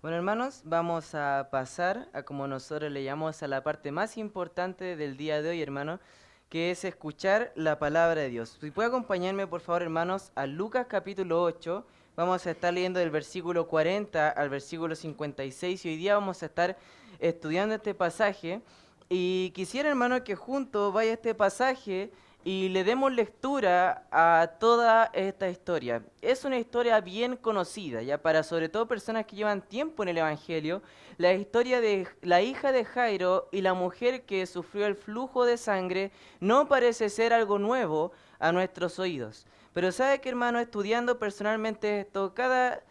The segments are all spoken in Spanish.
Bueno, hermanos, vamos a pasar a como nosotros le llamamos a la parte más importante del día de hoy, hermano, que es escuchar la palabra de Dios. Si puede acompañarme, por favor, hermanos, a Lucas capítulo 8. Vamos a estar leyendo del versículo 40 al versículo 56 y hoy día vamos a estar estudiando este pasaje. Y quisiera, hermano, que juntos vaya este pasaje y le demos lectura a toda esta historia. Es una historia bien conocida, ya para sobre todo personas que llevan tiempo en el Evangelio, la historia de la hija de Jairo y la mujer que sufrió el flujo de sangre no parece ser algo nuevo a nuestros oídos. Pero sabe que, hermano, estudiando personalmente esto, cada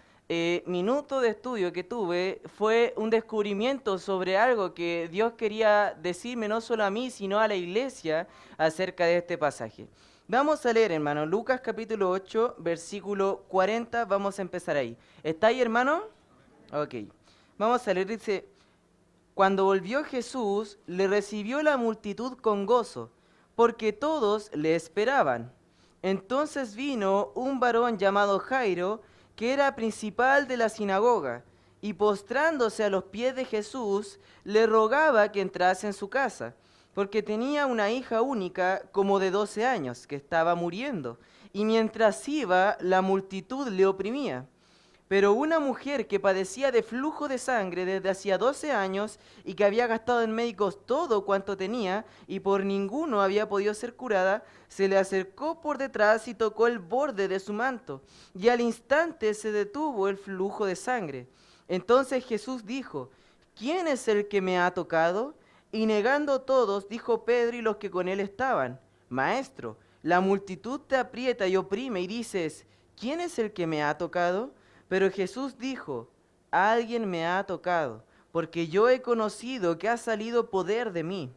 minuto de estudio que tuve fue un descubrimiento sobre algo que Dios quería decirme no solo a mí, sino a la iglesia acerca de este pasaje. Vamos a leer, hermano, Lucas capítulo 8, versículo 40, vamos a empezar ahí. ¿Está ahí, hermano? Ok. Vamos a leer, dice, cuando volvió Jesús, le recibió la multitud con gozo, porque todos le esperaban. Entonces vino un varón llamado Jairo, que era principal de la sinagoga, y postrándose a los pies de Jesús, le rogaba que entrase en su casa, porque tenía una hija única como de 12 años, que estaba muriendo, y mientras iba, la multitud le oprimía. Pero una mujer que padecía de flujo de sangre desde hacía 12 años y que había gastado en médicos todo cuanto tenía y por ninguno había podido ser curada, se le acercó por detrás y tocó el borde de su manto, y al instante se detuvo el flujo de sangre. Entonces Jesús dijo, ¿quién es el que me ha tocado? Y negando todos, dijo Pedro y los que con él estaban, Maestro, la multitud te aprieta y oprime y dices, ¿quién es el que me ha tocado? Pero Jesús dijo, alguien me ha tocado, porque yo he conocido que ha salido poder de mí.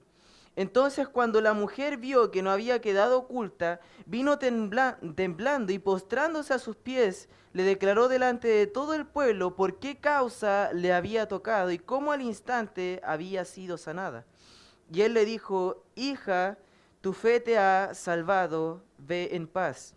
Entonces cuando la mujer vio que no había quedado oculta, vino temblando y postrándose a sus pies, le declaró delante de todo el pueblo por qué causa le había tocado y cómo al instante había sido sanada. Y él le dijo, hija, tu fe te ha salvado, ve en paz.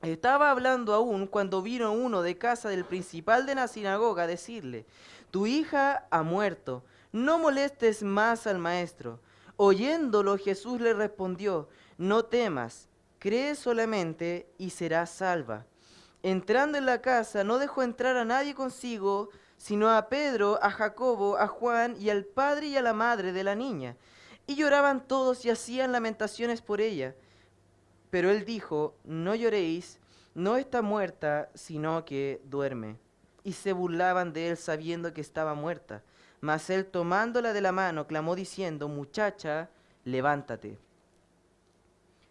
Estaba hablando aún cuando vino uno de casa del principal de la sinagoga a decirle, tu hija ha muerto, no molestes más al maestro. Oyéndolo Jesús le respondió, no temas, cree solamente y serás salva. Entrando en la casa no dejó entrar a nadie consigo, sino a Pedro, a Jacobo, a Juan y al padre y a la madre de la niña. Y lloraban todos y hacían lamentaciones por ella. Pero él dijo, no lloréis, no está muerta, sino que duerme. Y se burlaban de él sabiendo que estaba muerta. Mas él tomándola de la mano, clamó diciendo, muchacha, levántate.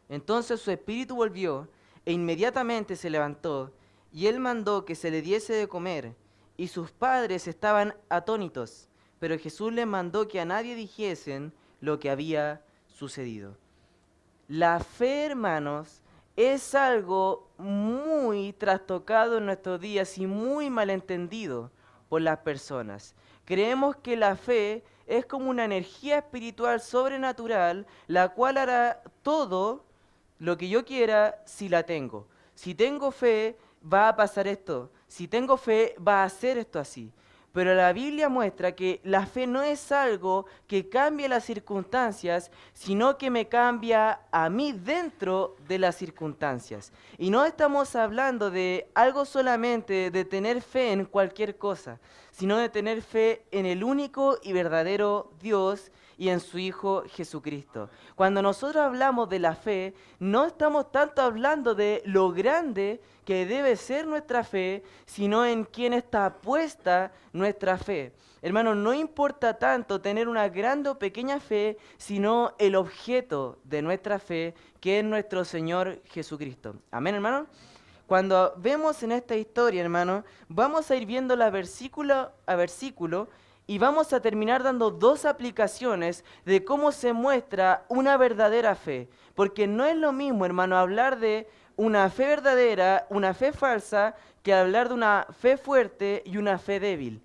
Entonces su espíritu volvió, e inmediatamente se levantó, y él mandó que se le diese de comer. Y sus padres estaban atónitos, pero Jesús les mandó que a nadie dijesen lo que había sucedido. La fe, hermanos, es algo muy trastocado en nuestros días y muy malentendido por las personas. Creemos que la fe es como una energía espiritual sobrenatural, la cual hará todo lo que yo quiera si la tengo. Si tengo fe, va a pasar esto. Si tengo fe, va a hacer esto así. Pero la Biblia muestra que la fe no es algo que cambie las circunstancias, sino que me cambia a mí dentro de las circunstancias. Y no estamos hablando de algo solamente de tener fe en cualquier cosa, sino de tener fe en el único y verdadero Dios y en su Hijo Jesucristo. Cuando nosotros hablamos de la fe, no estamos tanto hablando de lo grande que debe ser nuestra fe, sino en quién está puesta nuestra fe. Hermano, no importa tanto tener una grande o pequeña fe, sino el objeto de nuestra fe, que es nuestro Señor Jesucristo. Amén, hermano. Cuando vemos en esta historia, hermano, vamos a ir viéndola versículo a versículo y vamos a terminar dando dos aplicaciones de cómo se muestra una verdadera fe. Porque no es lo mismo, hermano, hablar de una fe verdadera, una fe falsa, que hablar de una fe fuerte y una fe débil.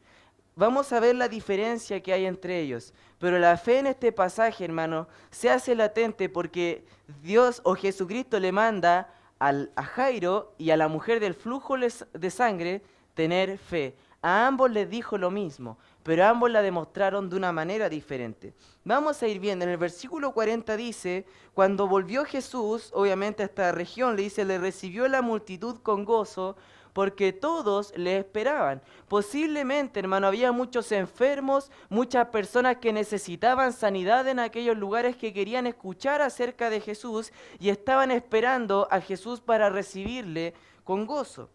Vamos a ver la diferencia que hay entre ellos. Pero la fe en este pasaje, hermano, se hace latente porque Dios o Jesucristo le manda a Jairo y a la mujer del flujo de sangre tener fe. A ambos les dijo lo mismo, pero ambos la demostraron de una manera diferente. Vamos a ir viendo, en el versículo 40 dice, cuando volvió Jesús, obviamente a esta región, le dice, le recibió la multitud con gozo, porque todos le esperaban. Posiblemente, hermano, había muchos enfermos, muchas personas que necesitaban sanidad en aquellos lugares que querían escuchar acerca de Jesús y estaban esperando a Jesús para recibirle con gozo.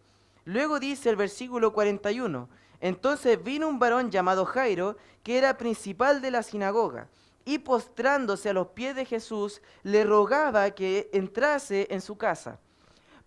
Luego dice el versículo 41, entonces vino un varón llamado Jairo, que era principal de la sinagoga, y postrándose a los pies de Jesús, le rogaba que entrase en su casa.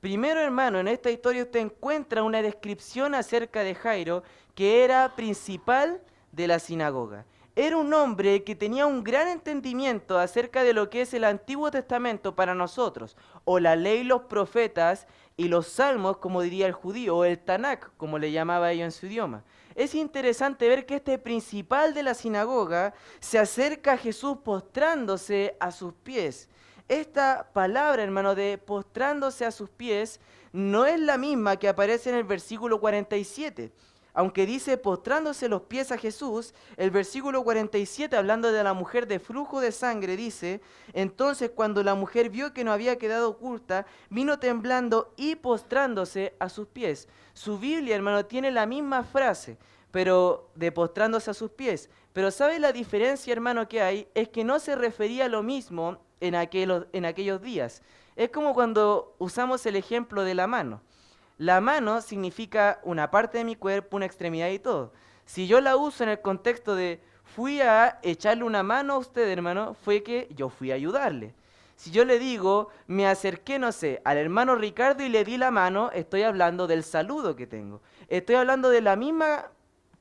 Primero, hermano, en esta historia usted encuentra una descripción acerca de Jairo, que era principal de la sinagoga. Era un hombre que tenía un gran entendimiento acerca de lo que es el Antiguo Testamento para nosotros, o la ley, los profetas y los salmos, como diría el judío, o el Tanakh, como le llamaba ellos en su idioma. Es interesante ver que este principal de la sinagoga se acerca a Jesús postrándose a sus pies. Esta palabra, hermano, de postrándose a sus pies, no es la misma que aparece en el versículo 47. Aunque dice postrándose los pies a Jesús, el versículo 47, hablando de la mujer de flujo de sangre, dice, entonces cuando la mujer vio que no había quedado oculta, vino temblando y postrándose a sus pies. Su Biblia, hermano, tiene la misma frase, pero de postrándose a sus pies. Pero ¿sabe la diferencia, hermano, que hay? Es que no se refería a lo mismo en aquellos días. Es como cuando usamos el ejemplo de la mano. La mano significa una parte de mi cuerpo, una extremidad y todo. Si yo la uso en el contexto de fui a echarle una mano a usted, hermano, fue que yo fui a ayudarle. Si yo le digo, me acerqué, no sé, al hermano Ricardo y le di la mano, estoy hablando del saludo que tengo. Estoy hablando de la misma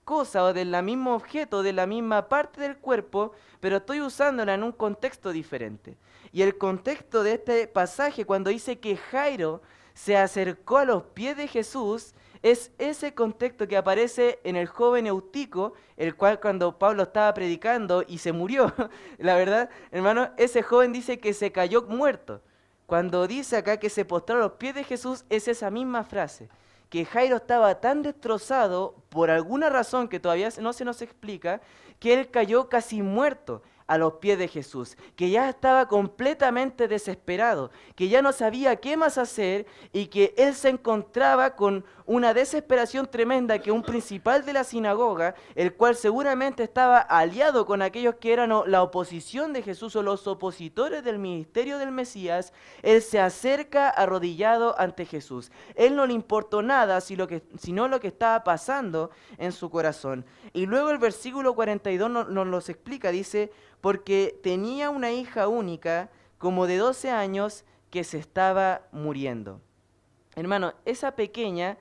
cosa o del mismo objeto, de la misma parte del cuerpo, pero estoy usándola en un contexto diferente. Y el contexto de este pasaje, cuando dice que Jairo se acercó a los pies de Jesús, es ese contexto que aparece en el joven Eutico, el cual cuando Pablo estaba predicando y se murió, la verdad, hermano, ese joven dice que se cayó muerto. Cuando dice acá que se postró a los pies de Jesús, es esa misma frase, que Jairo estaba tan destrozado por alguna razón que todavía no se nos explica, que él cayó casi muerto a los pies de Jesús, que ya estaba completamente desesperado, que ya no sabía qué más hacer y que él se encontraba con una desesperación tremenda que un principal de la sinagoga, el cual seguramente estaba aliado con aquellos que eran la oposición de Jesús o los opositores del ministerio del Mesías, él se acerca arrodillado ante Jesús. Él no le importó nada sino lo que estaba pasando en su corazón. Y luego el versículo 42 nos lo explica, dice, porque tenía una hija única, como de 12 años, que se estaba muriendo. Hermano, esa pequeña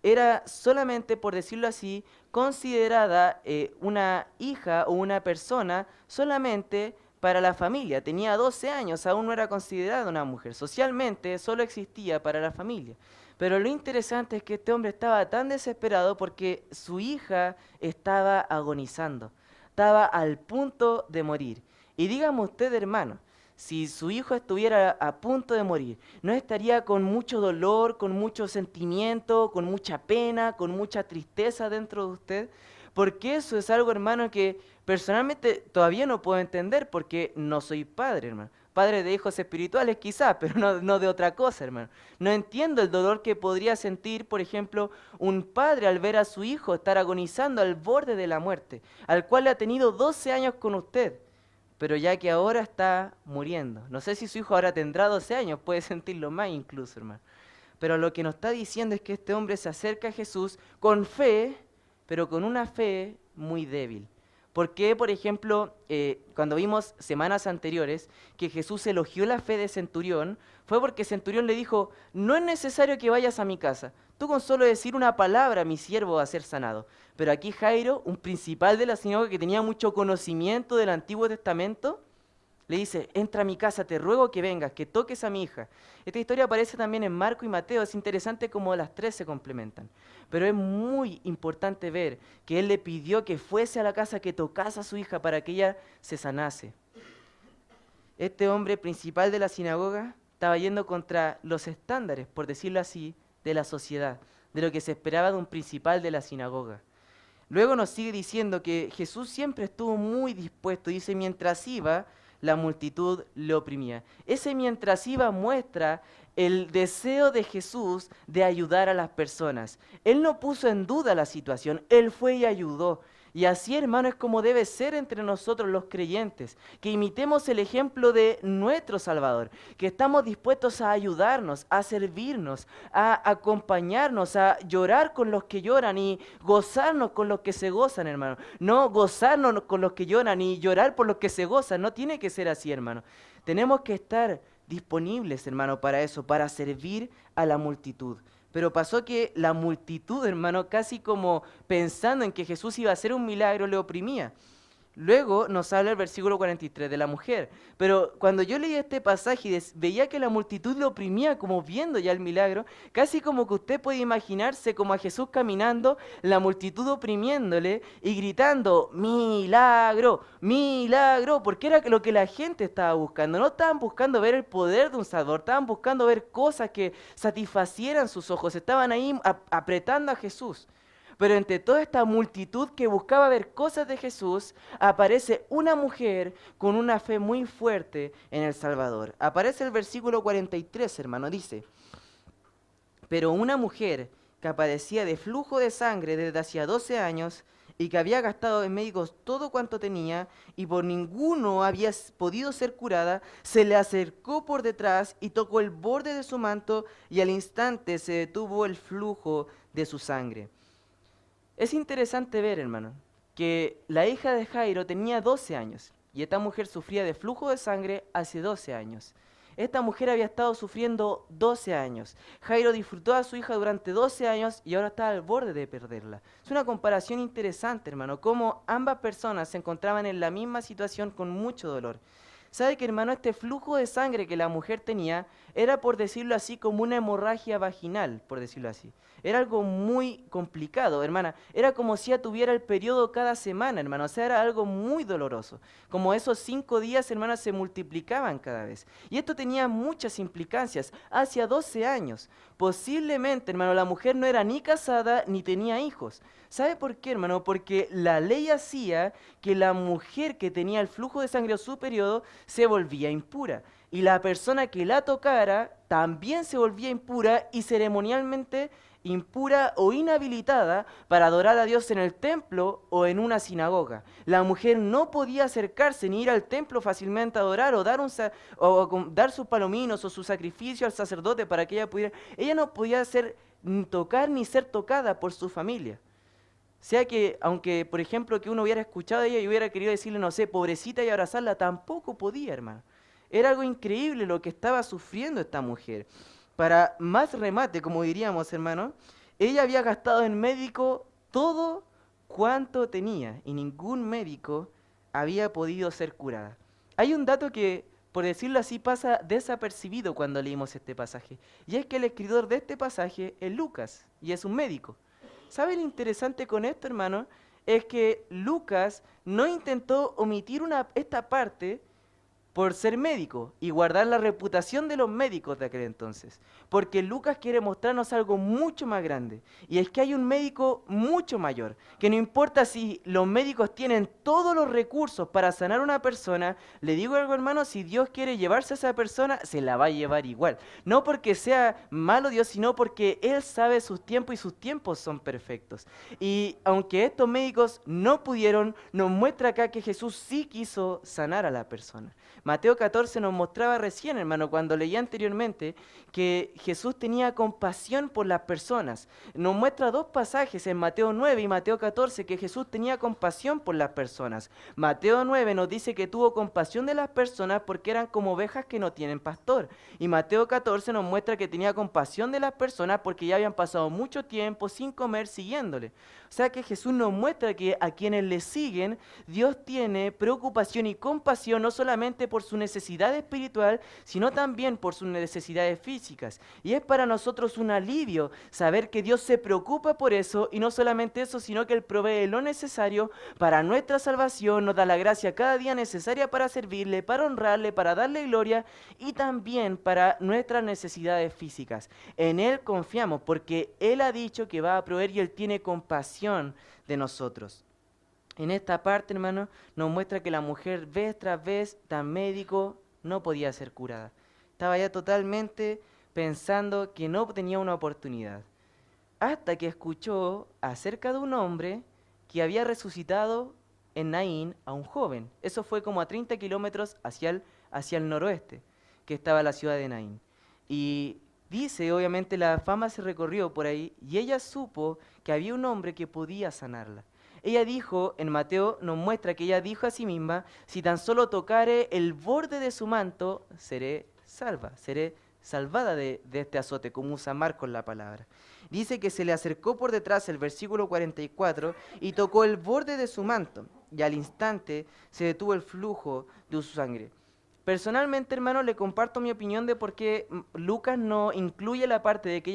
era solamente, por decirlo así, considerada una hija o una persona solamente para la familia. Tenía 12 años, aún no era considerada una mujer. Socialmente solo existía para la familia. Pero lo interesante es que este hombre estaba tan desesperado porque su hija estaba agonizando. Estaba al punto de morir. Y dígame usted, hermano, si su hijo estuviera a punto de morir, ¿no estaría con mucho dolor, con mucho sentimiento, con mucha pena, con mucha tristeza dentro de usted? Porque eso es algo, hermano, que personalmente todavía no puedo entender porque no soy padre, hermano. Padre de hijos espirituales quizás, pero no de otra cosa, hermano. No entiendo el dolor que podría sentir, por ejemplo, un padre al ver a su hijo estar agonizando al borde de la muerte, al cual le ha tenido 12 años con usted, pero ya que ahora está muriendo. No sé si su hijo ahora tendrá 12 años, puede sentirlo más incluso, hermano. Pero lo que nos está diciendo es que este hombre se acerca a Jesús con fe, pero con una fe muy débil. ¿Por qué, por ejemplo, cuando vimos semanas anteriores que Jesús elogió la fe de Centurión? Fue porque Centurión le dijo, no es necesario que vayas a mi casa, tú con solo decir una palabra mi siervo va a ser sanado. Pero aquí Jairo, un principal de la sinagoga que tenía mucho conocimiento del Antiguo Testamento, le dice, entra a mi casa, te ruego que vengas, que toques a mi hija. Esta historia aparece también en Marco y Mateo, es interesante cómo las tres se complementan. Pero es muy importante ver que él le pidió que fuese a la casa, que tocase a su hija para que ella se sanase. Este hombre principal de la sinagoga estaba yendo contra los estándares, por decirlo así, de la sociedad, de lo que se esperaba de un principal de la sinagoga. Luego nos sigue diciendo que Jesús siempre estuvo muy dispuesto. Dice, mientras iba, la multitud le oprimía. Ese mientras iba muestra el deseo de Jesús de ayudar a las personas. Él no puso en duda la situación, Él fue y ayudó. Y así, hermano, es como debe ser entre nosotros los creyentes, que imitemos el ejemplo de nuestro Salvador, que estamos dispuestos a ayudarnos, a servirnos, a acompañarnos, a llorar con los que lloran y gozarnos con los que se gozan, hermano. No gozarnos con los que lloran y llorar por los que se gozan, no tiene que ser así, hermano. Tenemos que estar disponibles, hermano, para eso, para servir a la multitud. Pero pasó que la multitud, hermano, casi como pensando en que Jesús iba a hacer un milagro, le oprimía. Luego nos habla el versículo 43 de la mujer. Pero cuando yo leía este pasaje y veía que la multitud le oprimía como viendo ya el milagro, casi como que usted puede imaginarse como a Jesús caminando, la multitud oprimiéndole y gritando, milagro, milagro, porque era lo que la gente estaba buscando. No estaban buscando ver el poder de un Salvador, estaban buscando ver cosas que satisfacieran sus ojos, estaban ahí apretando a Jesús. Pero entre toda esta multitud que buscaba ver cosas de Jesús, aparece una mujer con una fe muy fuerte en el Salvador. Aparece el versículo 43, hermano, dice, pero una mujer que padecía de flujo de sangre desde hacía 12 años y que había gastado en médicos todo cuanto tenía y por ninguno había podido ser curada, se le acercó por detrás y tocó el borde de su manto y al instante se detuvo el flujo de su sangre. Es interesante ver, hermano, que la hija de Jairo tenía 12 años y esta mujer sufría de flujo de sangre hace 12 años. Esta mujer había estado sufriendo 12 años. Jairo disfrutó a su hija durante 12 años y ahora está al borde de perderla. Es una comparación interesante, hermano, cómo ambas personas se encontraban en la misma situación con mucho dolor. ¿Sabe que, hermano, este flujo de sangre que la mujer tenía era, por decirlo así, como una hemorragia vaginal, por decirlo así? Era algo muy complicado, hermana. Era como si ella tuviera el periodo cada semana, hermano. O sea, era algo muy doloroso. Como esos 5 días, hermana, se multiplicaban cada vez. Y esto tenía muchas implicancias. Hacia 12 años. Posiblemente, hermano, la mujer no era ni casada ni tenía hijos. ¿Sabe por qué, hermano? Porque la ley hacía que la mujer que tenía el flujo de sangre o su periodo se volvía impura. Y la persona que la tocara también se volvía impura y ceremonialmente impura o inhabilitada para adorar a Dios en el templo o en una sinagoga. La mujer no podía acercarse ni ir al templo fácilmente a adorar o dar sus palominos o su sacrificio al sacerdote para que ella pudiera. Ella no podía tocar ni ser tocada por su familia. O sea que, aunque, por ejemplo, que uno hubiera escuchado a ella y hubiera querido decirle, no sé, pobrecita y abrazarla, tampoco podía, hermano. Era algo increíble lo que estaba sufriendo esta mujer. Para más remate, como diríamos, hermano, ella había gastado en médico todo cuanto tenía y ningún médico había podido ser curada. Hay un dato que, por decirlo así, pasa desapercibido cuando leímos este pasaje, y es que el escritor de este pasaje es Lucas, y es un médico. ¿Sabe lo interesante con esto, hermano? Es que Lucas no intentó omitir esta parte por ser médico y guardar la reputación de los médicos de aquel entonces. Porque Lucas quiere mostrarnos algo mucho más grande. Y es que hay un médico mucho mayor, que no importa si los médicos tienen todos los recursos para sanar a una persona, le digo algo, hermano, si Dios quiere llevarse a esa persona, se la va a llevar igual. No porque sea malo Dios, sino porque Él sabe sus tiempos y sus tiempos son perfectos. Y aunque estos médicos no pudieron, nos muestra acá que Jesús sí quiso sanar a la persona. Mateo 14 nos mostraba recién, hermano, cuando leía anteriormente, que Jesús tenía compasión por las personas. Nos muestra 2 pasajes en Mateo 9 y Mateo 14 que Jesús tenía compasión por las personas. Mateo 9 nos dice que tuvo compasión de las personas porque eran como ovejas que no tienen pastor. Y Mateo 14 nos muestra que tenía compasión de las personas porque ya habían pasado mucho tiempo sin comer siguiéndole. O sea que Jesús nos muestra que a quienes le siguen, Dios tiene preocupación y compasión no solamente por su necesidad espiritual, sino también por sus necesidades físicas. Y es para nosotros un alivio saber que Dios se preocupa por eso, y no solamente eso, sino que Él provee lo necesario para nuestra salvación, nos da la gracia cada día necesaria para servirle, para honrarle, para darle gloria, y también para nuestras necesidades físicas. En Él confiamos porque Él ha dicho que va a proveer y Él tiene compasión de nosotros. En esta parte, hermano, nos muestra que la mujer vez tras vez, tan médico, no podía ser curada. Estaba ya totalmente pensando que no tenía una oportunidad. Hasta que escuchó acerca de un hombre que había resucitado en Naín a un joven. Eso fue como a 30 kilómetros hacia el noroeste, que estaba la ciudad de Naín. Y dice, obviamente la fama se recorrió por ahí, y ella supo que había un hombre que podía sanarla. Ella dijo, en Mateo nos muestra que ella dijo a sí misma, si tan solo tocare el borde de su manto, seré salvada de este azote, como usa Marcos la palabra. Dice que se le acercó por detrás, el versículo 44, y tocó el borde de su manto, y al instante se detuvo el flujo de su sangre. Personalmente, hermano, le comparto mi opinión de por qué Lucas no incluye la parte de que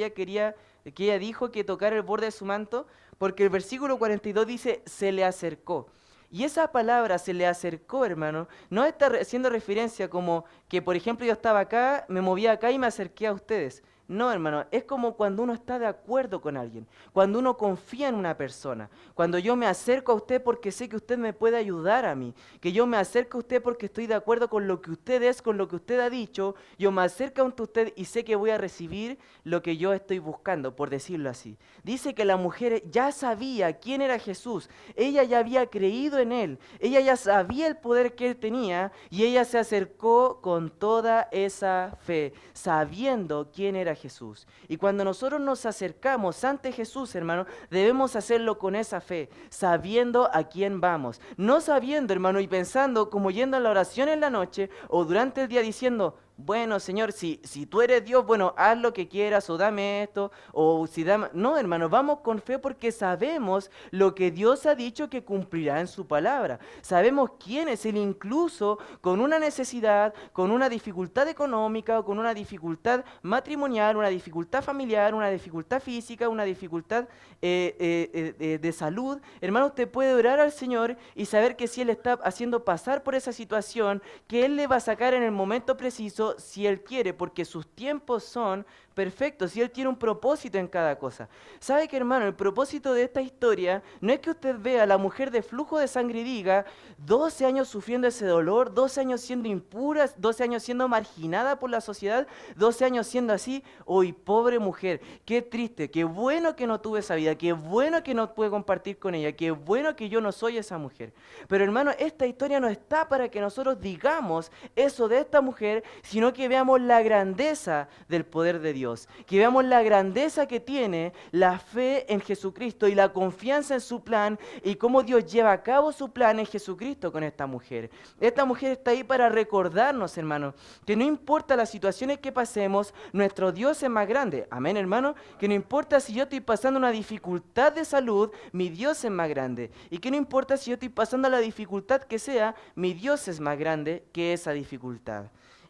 ella dijo que tocara el borde de su manto, porque el versículo 42 dice, se le acercó. Y esa palabra, se le acercó, hermano, no está haciendo referencia como que, por ejemplo, yo estaba acá, me movía acá y me acerqué a ustedes. No, hermano, es como cuando uno está de acuerdo con alguien, cuando uno confía en una persona, cuando yo me acerco a usted porque sé que usted me puede ayudar a mí, que yo me acerco a usted porque estoy de acuerdo con lo que usted es, con lo que usted ha dicho, yo me acerco a usted y sé que voy a recibir lo que yo estoy buscando, por decirlo así. Dice que la mujer ya sabía quién era Jesús, ella ya había creído en él, ella ya sabía el poder que él tenía y ella se acercó con toda esa fe, sabiendo quién era Jesús. Y cuando nosotros nos acercamos ante Jesús, hermano, debemos hacerlo con esa fe, sabiendo a quién vamos. No sabiendo, hermano, y pensando como yendo a la oración en la noche o durante el día diciendo, bueno, Señor, si tú eres Dios, bueno, haz lo que quieras o dame esto, o si dame... No, hermano, vamos con fe porque sabemos lo que Dios ha dicho que cumplirá en su palabra. Sabemos quién es Él, incluso con una necesidad, con una dificultad económica o con una dificultad matrimonial, una dificultad familiar, una dificultad física, una dificultad de salud. Hermano, usted puede orar al Señor y saber que si Él está haciendo pasar por esa situación, que Él le va a sacar en el momento preciso si Él quiere, porque sus tiempos son perfectos y Él tiene un propósito en cada cosa. ¿Sabe qué, hermano? El propósito de esta historia no es que usted vea a la mujer de flujo de sangre y diga, 12 años sufriendo ese dolor, 12 años siendo impura, 12 años siendo marginada por la sociedad, 12 años siendo así, hoy pobre mujer, qué triste, qué bueno que no tuve esa vida, qué bueno que no pude compartir con ella, qué bueno que yo no soy esa mujer. Pero hermano, esta historia no está para que nosotros digamos eso de esta mujer, sino que veamos la grandeza del poder de Dios, que veamos la grandeza que tiene la fe en Jesucristo y la confianza en su plan y cómo Dios lleva a cabo su plan en Jesucristo con esta mujer. Esta mujer está ahí para recordarnos, hermano, que no importa las situaciones que pasemos, nuestro Dios es más grande. Amén, hermano, que no importa si yo estoy pasando una dificultad de salud, mi Dios es más grande. Y que no importa si yo estoy pasando la dificultad que sea, mi Dios es más grande que esa dificultad.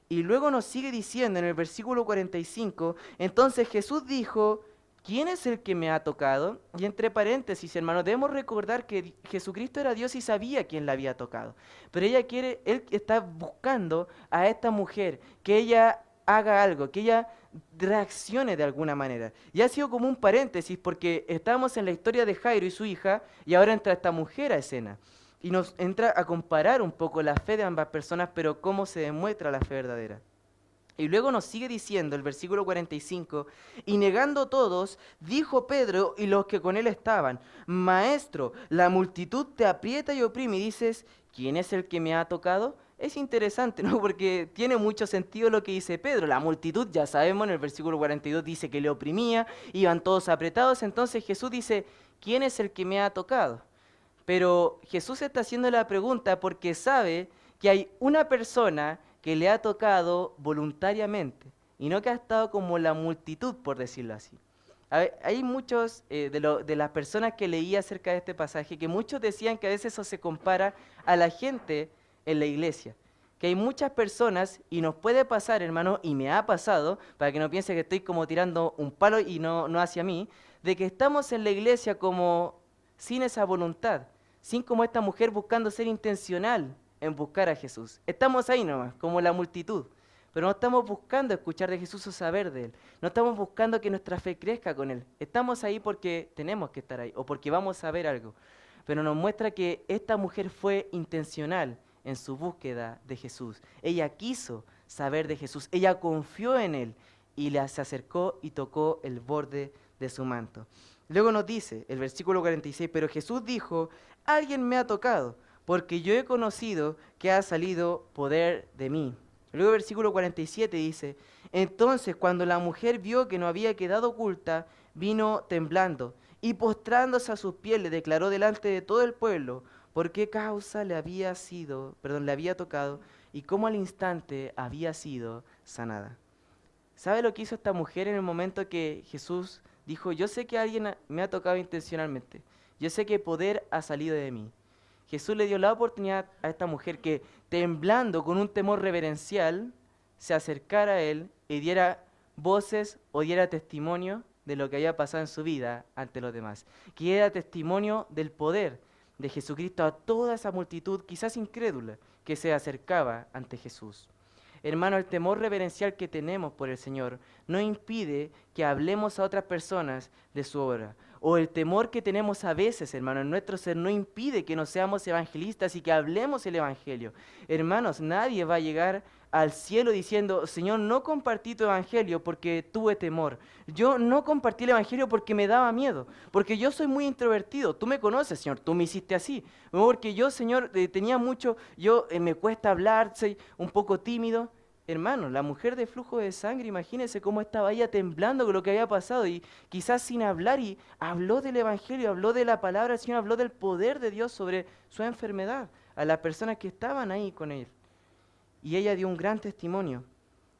Y luego nos sigue diciendo en el versículo 45, entonces Jesús dijo, ¿quién es el que me ha tocado? Y entre paréntesis, hermanos, debemos recordar que Jesucristo era Dios y sabía quién la había tocado. Pero él está buscando a esta mujer, que ella haga algo, que ella reaccione de alguna manera. Y ha sido como un paréntesis porque estamos en la historia de Jairo y su hija y ahora entra esta mujer a escena. Y nos entra a comparar un poco la fe de ambas personas, pero cómo se demuestra la fe verdadera. Y luego nos sigue diciendo el versículo 45, y negando todos, dijo Pedro y los que con él estaban, Maestro, la multitud te aprieta y oprime, y dices, ¿quién es el que me ha tocado? Es interesante, ¿no? Porque tiene mucho sentido lo que dice Pedro. La multitud, ya sabemos, en el versículo 42 dice que le oprimía, iban todos apretados, entonces Jesús dice, ¿quién es el que me ha tocado? Pero Jesús está haciendo la pregunta porque sabe que hay una persona que le ha tocado voluntariamente y no que ha estado como la multitud, por decirlo así. Hay muchos de las personas que leí acerca de este pasaje que muchos decían que a veces eso se compara a la gente en la iglesia. que hay muchas personas, y nos puede pasar, hermano, y me ha pasado, para que no piense que estoy como tirando un palo y no hacia mí, de que estamos en la iglesia como sin esa voluntad, sin como esta mujer buscando ser intencional en buscar a Jesús. Estamos ahí nomás, como la multitud, pero no estamos buscando escuchar de Jesús o saber de Él. No estamos buscando que nuestra fe crezca con Él. Estamos ahí porque tenemos que estar ahí o porque vamos a ver algo. Pero nos muestra que esta mujer fue intencional en su búsqueda de Jesús. Ella quiso saber de Jesús, ella confió en Él y se acercó y tocó el borde de su manto. Luego nos dice el versículo 46, pero Jesús dijo, alguien me ha tocado, porque yo he conocido que ha salido poder de mí. Luego el versículo 47 dice, entonces cuando la mujer vio que no había quedado oculta, vino temblando y postrándose a sus pies le declaró delante de todo el pueblo por qué causa le había tocado y cómo al instante había sido sanada. ¿Sabe lo que hizo esta mujer en el momento que Jesús dijo, yo sé que alguien me ha tocado intencionalmente, yo sé que poder ha salido de mí? Jesús le dio la oportunidad a esta mujer que, temblando con un temor reverencial, se acercara a él y diera voces o diera testimonio de lo que había pasado en su vida ante los demás, que diera testimonio del poder de Jesucristo a toda esa multitud, quizás incrédula, que se acercaba ante Jesús. Hermano, el temor reverencial que tenemos por el Señor no impide que hablemos a otras personas de su obra. O el temor que tenemos a veces, hermano, en nuestro ser no impide que no seamos evangelistas y que hablemos el Evangelio. Hermanos, nadie va a llegar al cielo diciendo, Señor, no compartí tu Evangelio porque tuve temor. Yo no compartí el Evangelio porque me daba miedo, porque yo soy muy introvertido. Tú me conoces, Señor, tú me hiciste así. O porque yo, Señor, tenía mucho, me cuesta hablar, soy un poco tímido. Hermano, la mujer de flujo de sangre, imagínese cómo estaba ella temblando con lo que había pasado y quizás sin hablar y habló del Evangelio, habló de la palabra del Señor, habló del poder de Dios sobre su enfermedad a las personas que estaban ahí con él. Y ella dio un gran testimonio.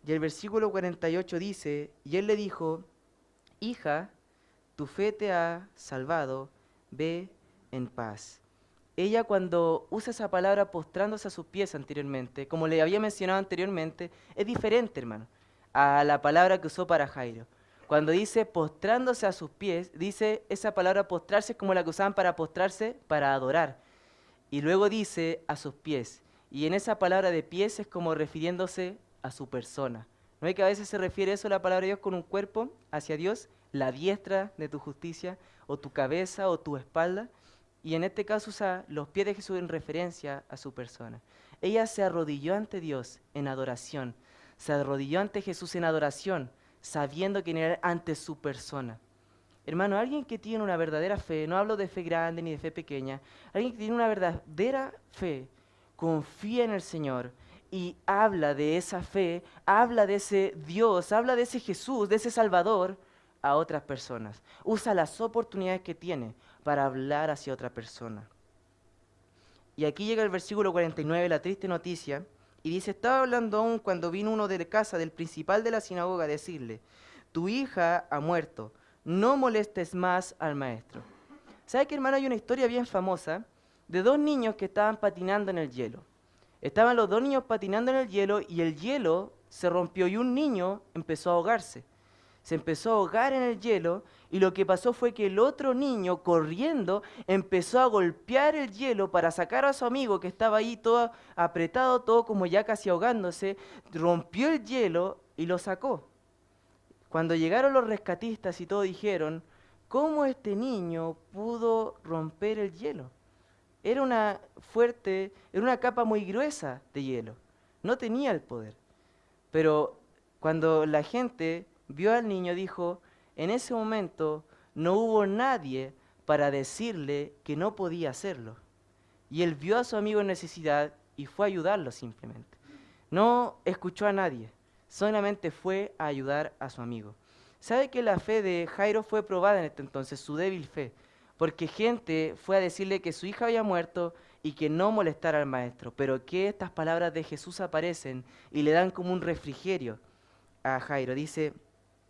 Y el versículo 48 dice, y él le dijo, hija, tu fe te ha salvado, ve en paz. Ella cuando usa esa palabra postrándose a sus pies anteriormente, como le había mencionado anteriormente, es diferente, hermano, a la palabra que usó para Jairo. Cuando dice postrándose a sus pies, dice esa palabra postrarse es como la que usaban para postrarse, para adorar. Y luego dice a sus pies. Y en esa palabra de pies es como refiriéndose a su persona. ¿No es que a veces se refiere eso la palabra de Dios con un cuerpo hacia Dios? La diestra de tu justicia, o tu cabeza, o tu espalda. Y en este caso usa los pies de Jesús en referencia a su persona. Ella se arrodilló ante Dios en adoración. Se arrodilló ante Jesús en adoración, sabiendo quién era ante su persona. Hermano, alguien que tiene una verdadera fe, no hablo de fe grande ni de fe pequeña, alguien que tiene una verdadera fe, confía en el Señor y habla de esa fe, habla de ese Dios, habla de ese Jesús, de ese Salvador a otras personas. Usa las oportunidades que tiene para hablar hacia otra persona. Y aquí llega el versículo 49, la triste noticia, y dice, estaba hablando aún cuando vino uno de casa del principal de la sinagoga a decirle, tu hija ha muerto, no molestes más al maestro. ¿Sabe qué, hermano? Hay una historia bien famosa de dos niños que estaban patinando en el hielo. Estaban los dos niños patinando en el hielo y el hielo se rompió y un niño empezó a ahogarse. Se empezó a ahogar en el hielo y lo que pasó fue que el otro niño, corriendo, empezó a golpear el hielo para sacar a su amigo que estaba ahí todo apretado, todo como ya casi ahogándose, rompió el hielo y lo sacó. Cuando llegaron los rescatistas y todo dijeron, ¿cómo este niño pudo romper el hielo? Era una capa muy gruesa de hielo, no tenía el poder. Pero cuando la gente vio al niño, dijo, en ese momento no hubo nadie para decirle que no podía hacerlo. Y él vio a su amigo en necesidad y fue a ayudarlo simplemente. No escuchó a nadie, solamente fue a ayudar a su amigo. ¿Sabe que la fe de Jairo fue probada en este entonces, su débil fe? Porque gente fue a decirle que su hija había muerto y que no molestara al maestro, pero que estas palabras de Jesús aparecen y le dan como un refrigerio a Jairo. Dice,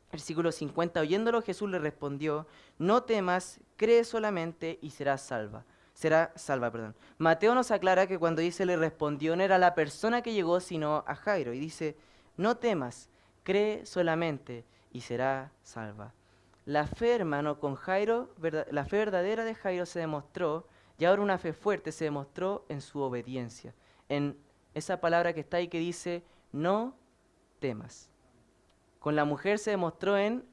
versículo 50, oyéndolo Jesús le respondió, no temas, cree solamente y serás salva. será salva, perdón. Mateo nos aclara que cuando dice le respondió, no era la persona que llegó, sino a Jairo. Y dice, no temas, cree solamente y será salva. La fe, hermano, con Jairo, la fe verdadera de Jairo se demostró, y ahora una fe fuerte se demostró en su obediencia, en esa palabra que está ahí que dice, no temas. Con la mujer se demostró en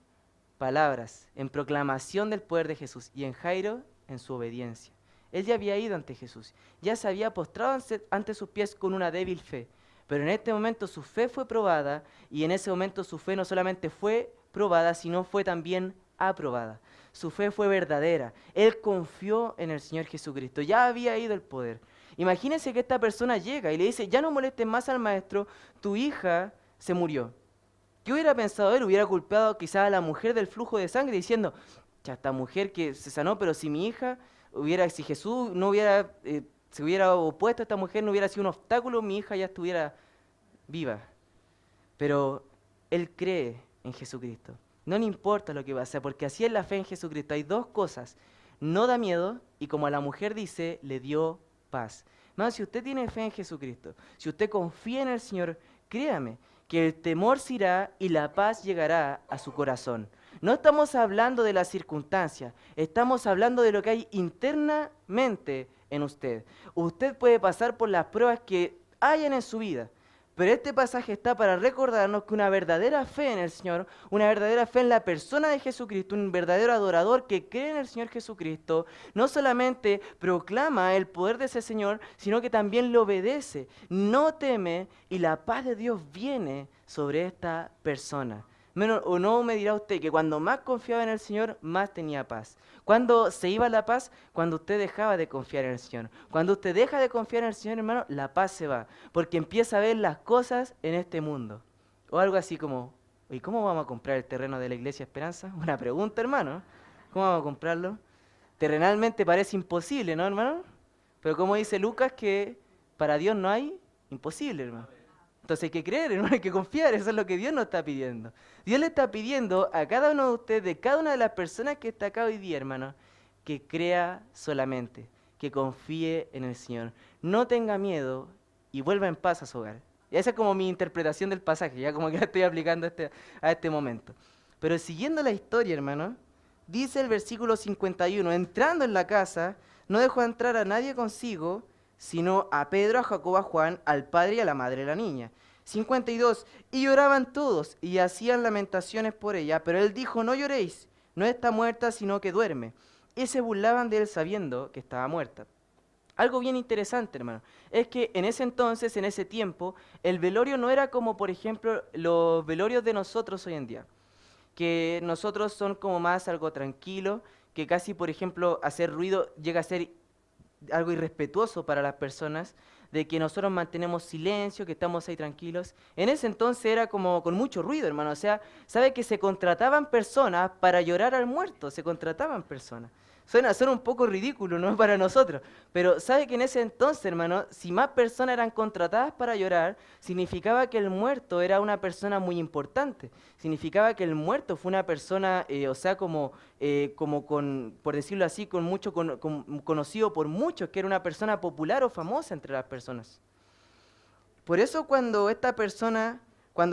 palabras, en proclamación del poder de Jesús, y en Jairo en su obediencia. Él ya había ido ante Jesús, ya se había postrado ante sus pies con una débil fe, pero en este momento su fe fue probada, y en ese momento su fe no solamente fue probada, sino fue también aprobada. Su fe fue verdadera. Él confió en el Señor Jesucristo. Ya había ido el poder. Imagínense que esta persona llega y le dice, ya no molestes más al maestro, tu hija se murió. ¿Qué hubiera pensado él? Hubiera culpado quizás a la mujer del flujo de sangre diciendo, ya esta mujer que se sanó, pero si mi hija si Jesús no hubiera, se hubiera opuesto a esta mujer, no hubiera sido un obstáculo, mi hija ya estuviera viva. Pero él cree en Jesucristo. No le importa lo que pasa, porque así es la fe en Jesucristo. Hay dos cosas. No da miedo y como la mujer dice, le dio paz. No, si usted tiene fe en Jesucristo, si usted confía en el Señor, créame que el temor se irá y la paz llegará a su corazón. No estamos hablando de las circunstancias, estamos hablando de lo que hay internamente en usted. Usted puede pasar por las pruebas que hayan en su vida, pero este pasaje está para recordarnos que una verdadera fe en el Señor, una verdadera fe en la persona de Jesucristo, un verdadero adorador que cree en el Señor Jesucristo, no solamente proclama el poder de ese Señor, sino que también le obedece, no teme y la paz de Dios viene sobre esta persona. ¿O no me dirá usted que cuando más confiaba en el Señor, más tenía paz? ¿Cuándo se iba la paz? Cuando usted dejaba de confiar en el Señor. Cuando usted deja de confiar en el Señor, hermano, la paz se va. Porque empieza a ver las cosas en este mundo. O algo así como, ¿y cómo vamos a comprar el terreno de la Iglesia Esperanza? Buena pregunta, hermano. ¿Cómo vamos a comprarlo? Terrenalmente parece imposible, ¿no, hermano? Pero como dice Lucas, que para Dios no hay imposible, hermano. Entonces hay que creer, hermano, hay que confiar, eso es lo que Dios nos está pidiendo. Dios le está pidiendo a cada uno de ustedes, de cada una de las personas que está acá hoy día, hermano, que crea solamente, que confíe en el Señor. No tenga miedo y vuelva en paz a su hogar. Y esa es como mi interpretación del pasaje, ya como que la estoy aplicando a este momento. Pero siguiendo la historia, hermano, dice el versículo 51, entrando en la casa, no dejó entrar a nadie consigo, sino a Pedro, a Jacobo, a Juan, al padre y a la madre de la niña. 52, y lloraban todos, y hacían lamentaciones por ella, pero él dijo, no lloréis, no está muerta, sino que duerme. Y se burlaban de él sabiendo que estaba muerta. Algo bien interesante, hermano, es que en ese entonces, en ese tiempo, el velorio no era como, por ejemplo, los velorios de nosotros hoy en día, que nosotros son como más algo tranquilo, que casi, por ejemplo, hacer ruido llega a ser algo irrespetuoso para las personas, de que nosotros mantenemos silencio, que estamos ahí tranquilos. En ese entonces era como con mucho ruido, hermano. O sea, sabe que se contrataban personas para llorar al muerto, se contrataban personas. Suena un poco ridículo, ¿no? Para nosotros. Pero sabe que en ese entonces, hermano, si más personas eran contratadas para llorar, significaba que el muerto era una persona muy importante. Significaba que el muerto fue una persona, o sea, como con, por decirlo así, conocido por muchos, que era una persona popular o famosa entre las personas. Por eso cuando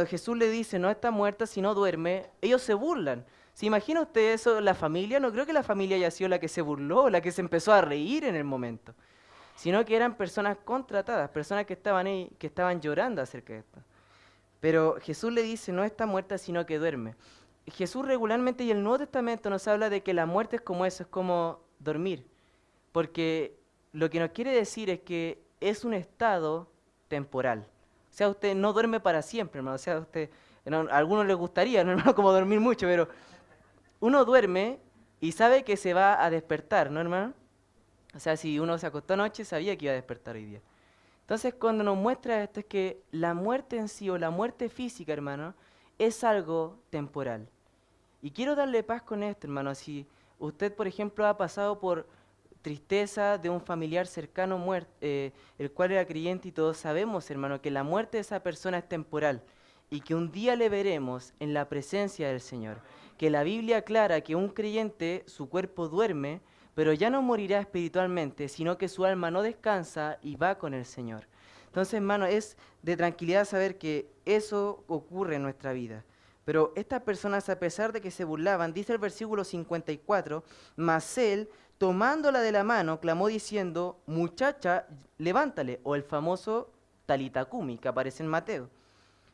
Jesús le dice, no está muerta, sino duerme, ellos se burlan. ¿Se imagina usted eso? La familia, no creo que la familia haya sido la que se burló, la que se empezó a reír en el momento, sino que eran personas contratadas, personas que estaban ahí, que estaban llorando acerca de esto. Pero Jesús le dice, no está muerta, sino que duerme. Jesús regularmente y el Nuevo Testamento nos habla de que la muerte es como eso, es como dormir, porque lo que nos quiere decir es que es un estado temporal. O sea, usted no duerme para siempre, hermano. O sea, a algunos les gustaría, ¿no, hermano? Como dormir mucho, pero uno duerme y sabe que se va a despertar, ¿no, hermano? O sea, si uno se acostó anoche, sabía que iba a despertar hoy día. Entonces, cuando nos muestra esto, es que la muerte en sí, o la muerte física, hermano, es algo temporal. Y quiero darle paz con esto, hermano. Si usted, por ejemplo, ha pasado por tristeza de un familiar cercano el cual era creyente y todos sabemos, hermano, que la muerte de esa persona es temporal y que un día le veremos en la presencia del Señor. Que la Biblia aclara que un creyente, su cuerpo duerme, pero ya no morirá espiritualmente, sino que su alma no descansa y va con el Señor. Entonces, hermano, es de tranquilidad saber que eso ocurre en nuestra vida. Pero estas personas, a pesar de que se burlaban, dice el versículo 54, mas él, tomándola de la mano, clamó diciendo, muchacha, levántale, o el famoso Talita Cumi, que aparece en Mateo.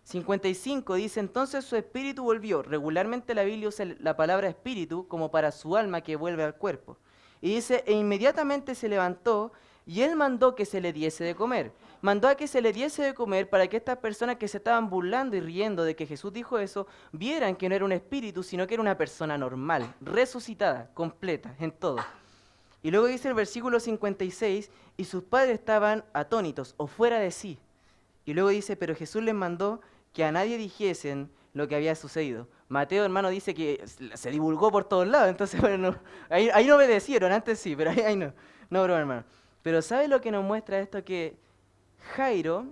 55 dice, entonces su espíritu volvió. Regularmente la Biblia usa la palabra espíritu como para su alma que vuelve al cuerpo. Y dice, e inmediatamente se levantó y él mandó que se le diese de comer. Mandó a que se le diese de comer para que estas personas que se estaban burlando y riendo de que Jesús dijo eso, vieran que no era un espíritu, sino que era una persona normal, resucitada, completa, en todo. Y luego dice el versículo 56, y sus padres estaban atónitos o fuera de sí. Y luego dice, pero Jesús les mandó que a nadie dijesen lo que había sucedido. Mateo, hermano, dice que se divulgó por todos lados, entonces, bueno, ahí no obedecieron, antes sí, pero ahí no. No, broma, hermano. Pero ¿sabe lo que nos muestra esto? Que Jairo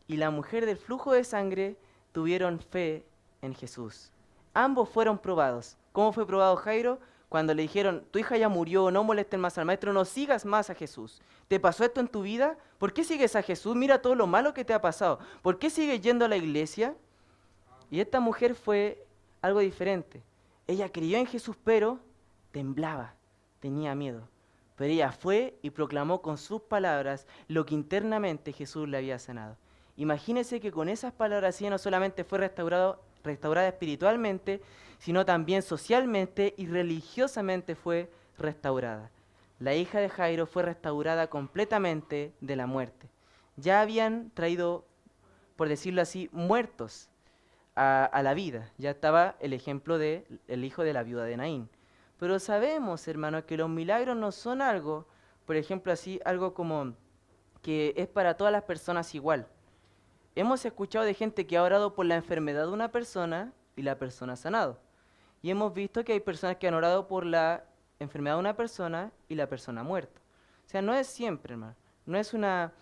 y la mujer del flujo de sangre tuvieron fe en Jesús. Ambos fueron probados. ¿Cómo fue probado Jairo? Cuando le dijeron, tu hija ya murió, no molesten más al maestro, no sigas más a Jesús. ¿Te pasó esto en tu vida? ¿Por qué sigues a Jesús? Mira todo lo malo que te ha pasado. ¿Por qué sigues yendo a la iglesia? Y esta mujer fue algo diferente. Ella creyó en Jesús, pero temblaba, tenía miedo. Pero ella fue y proclamó con sus palabras lo que internamente Jesús le había sanado. Imagínese que con esas palabras ella no solamente fue restaurada espiritualmente, sino también socialmente y religiosamente fue restaurada. La hija de Jairo fue restaurada completamente de la muerte. Ya habían traído, por decirlo así, muertos a la vida. Ya estaba el ejemplo del hijo de la viuda de Naín. Pero sabemos, hermanos, que los milagros no son algo, por ejemplo, así, algo como que es para todas las personas igual. Hemos escuchado de gente que ha orado por la enfermedad de una persona y la persona ha sanado. Y hemos visto que hay personas que han orado por la enfermedad de una persona y la persona ha muerto. O sea, no es siempre, hermano. No es una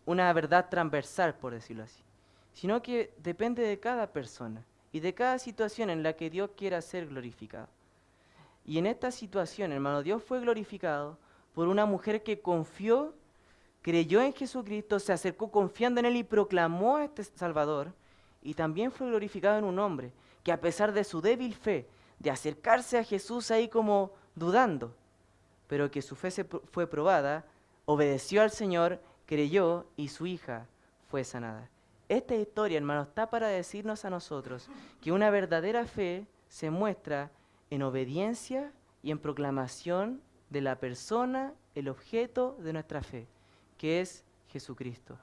verdad transversal, por decirlo así. Sino que depende de cada persona y de cada situación en la que Dios quiera ser glorificado. Y en esta situación, hermano, Dios fue glorificado por una mujer que confió, creyó en Jesucristo, se acercó confiando en Él y proclamó a este Salvador. Y también fue glorificado en un hombre que a pesar de su débil fe, de acercarse a Jesús ahí como dudando, pero que su fe fue probada, obedeció al Señor, creyó y su hija fue sanada. Esta historia, hermano, está para decirnos a nosotros que una verdadera fe se muestra en obediencia y en proclamación de la persona, el objeto de nuestra fe, que es Jesucristo.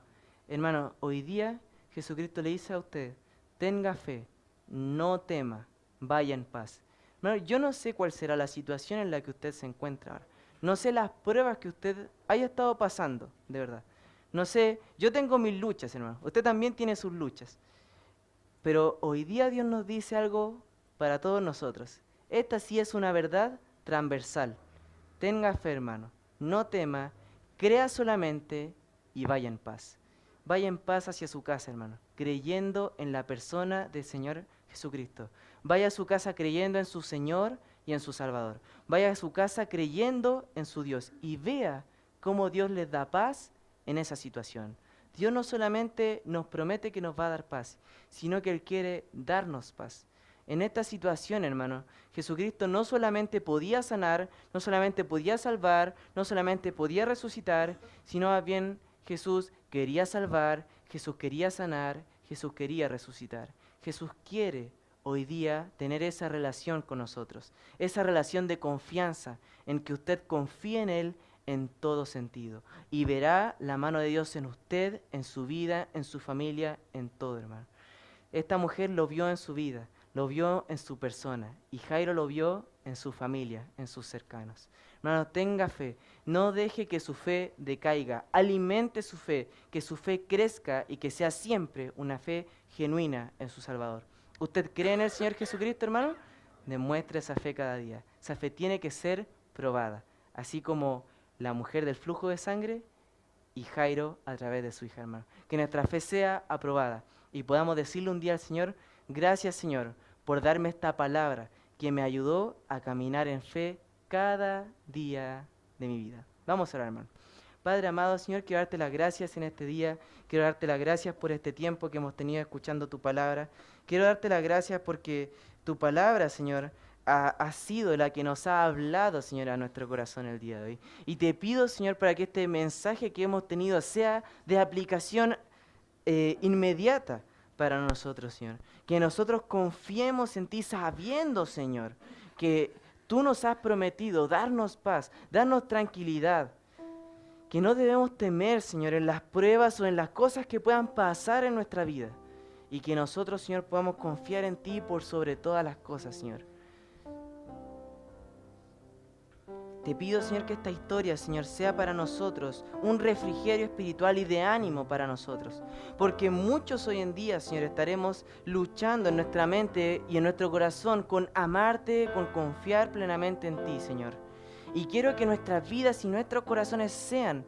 Hermano, hoy día Jesucristo le dice a usted, tenga fe, no tema, vaya en paz. Hermano, yo no sé cuál será la situación en la que usted se encuentra ahora. No sé las pruebas que usted haya estado pasando, de verdad. No sé, yo tengo mis luchas, hermano. Usted también tiene sus luchas. Pero hoy día Dios nos dice algo para todos nosotros. Esta sí es una verdad transversal. Tenga fe, hermano. No tema, crea solamente y vaya en paz. Vaya en paz hacia su casa, hermano, creyendo en la persona del Señor Jesucristo. Vaya a su casa creyendo en su Señor y en su Salvador. Vaya a su casa creyendo en su Dios y vea cómo Dios les da paz en esa situación. Dios no solamente nos promete que nos va a dar paz, sino que Él quiere darnos paz. En esta situación, hermano, Jesucristo no solamente podía sanar, no solamente podía salvar, no solamente podía resucitar, sino más bien Jesús quería salvar, Jesús quería sanar, Jesús quería resucitar. Jesús quiere hoy día tener esa relación con nosotros, esa relación de confianza en que usted confíe en Él en todo sentido y verá la mano de Dios en usted, en su vida, en su familia, en todo, hermano. Esta mujer lo vio en su vida, lo vio en su persona y Jairo lo vio en su familia, en sus cercanos. Hermano, tenga fe, no deje que su fe decaiga, alimente su fe, que su fe crezca y que sea siempre una fe genuina en su Salvador. ¿Usted cree en el Señor Jesucristo, hermano? Demuestre esa fe cada día. Esa fe tiene que ser probada, así como la mujer del flujo de sangre y Jairo a través de su hija, hermano. Que nuestra fe sea aprobada y podamos decirle un día al Señor, gracias, Señor, por darme esta palabra que me ayudó a caminar en fe cada día de mi vida. Vamos a orar, hermano. Padre amado, Señor, quiero darte las gracias en este día. Quiero darte las gracias por este tiempo que hemos tenido escuchando tu palabra. Quiero darte las gracias porque tu palabra, Señor, ha sido la que nos ha hablado, Señor, a nuestro corazón el día de hoy. Y te pido, Señor, para que este mensaje que hemos tenido sea de aplicación inmediata para nosotros, Señor. Que nosotros confiemos en ti sabiendo, Señor, que tú nos has prometido darnos paz, darnos tranquilidad. Que no debemos temer, Señor, en las pruebas o en las cosas que puedan pasar en nuestra vida. Y que nosotros, Señor, podamos confiar en ti por sobre todas las cosas, Señor. Te pido, Señor, que esta historia, Señor, sea para nosotros un refrigerio espiritual y de ánimo para nosotros. Porque muchos hoy en día, Señor, estaremos luchando en nuestra mente y en nuestro corazón con amarte, con confiar plenamente en ti, Señor. Y quiero que nuestras vidas y nuestros corazones sean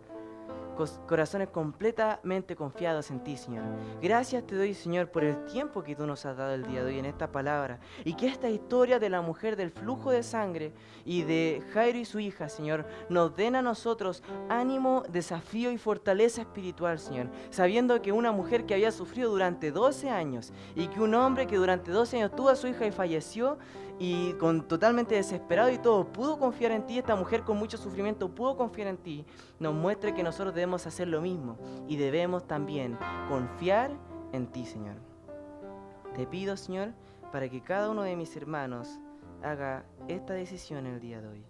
corazones completamente confiados en ti, Señor. Gracias te doy, Señor, por el tiempo que tú nos has dado el día de hoy en esta palabra. Y que esta historia de la mujer del flujo de sangre y de Jairo y su hija, Señor, nos den a nosotros ánimo, desafío y fortaleza espiritual, Señor. Sabiendo que una mujer que había sufrido durante 12 años y que un hombre que durante 12 años tuvo a su hija y falleció, y totalmente desesperado y todo, pudo confiar en ti. Esta mujer con mucho sufrimiento pudo confiar en ti. Nos muestra que nosotros debemos hacer lo mismo y debemos también confiar en ti, Señor. Te pido, Señor, para que cada uno de mis hermanos haga esta decisión el día de hoy.